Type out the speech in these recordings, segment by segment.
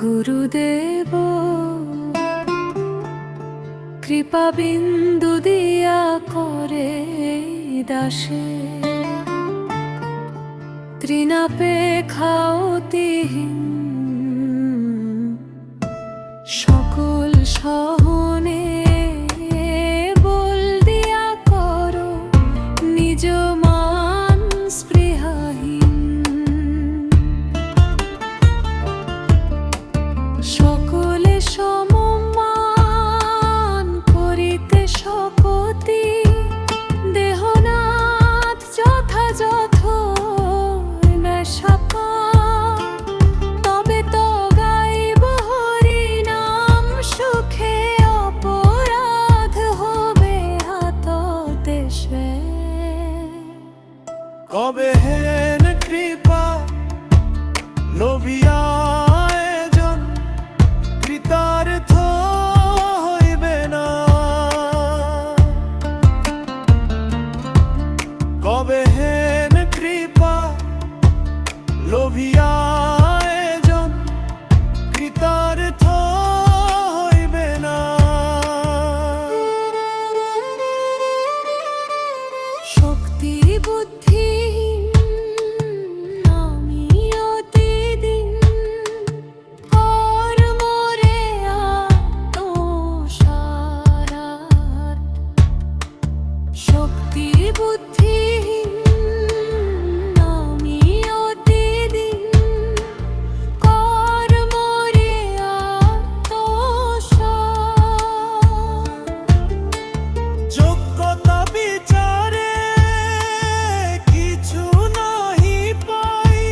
গুরুদেব কৃপা বিন্দু দিয়া করে দাসে তৃণাপেক্ষাতিহীন সকল সহনে বল দিয়া করো নিজ মান স্পৃহাহীন সকলে সমমান করিতে শপতি দেহনাথ যথাযথ নেশাপা তবে তো গাইব হরি নাম সুখে অপরাধ হবে হাত দেশে কবে হেন কৃপা লোভিয়া আয়োজন কৃতার্থ হইবে না কবে হেন কৃপা লোভিয়া আয়োজন কৃতার্থ হইবে না শক্তি বুদ্ধিহীন আমি অতিদিন কর্মরে আত্মসারাত শক্তি বুদ্ধিহীন আমি অতিদিন কর্মরে আত্মসারাত যোগ্যতা বিচারে কিছু নাহি পাই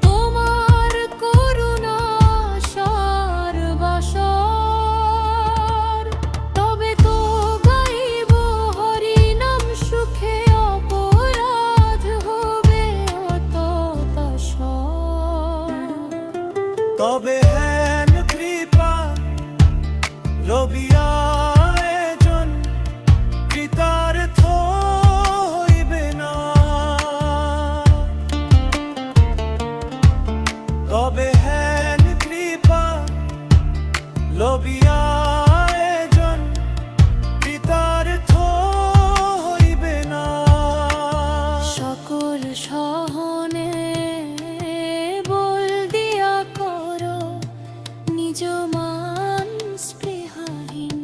তোমার করুণা সর্বসর তবে তো গাইব হরি নাম সুখে অপরাধ হবে অততাসর তবে হেন কৃপা লোভিয়া আয়োজন কৃতার্থ হইবে না তবে হেন কৃপা লোভিয়া আয়োজন কৃতার্থ হইবে না সকল সহনে বল দিয়া করো নিজ মান স্পৃহাহীন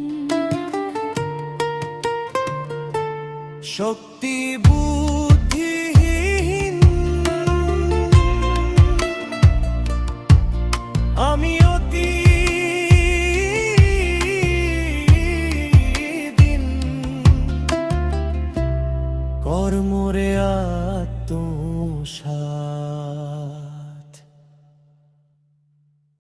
শক্তি বুদ্ধিহীন আমি অতি দিন কর্মরে আত্মসাৎ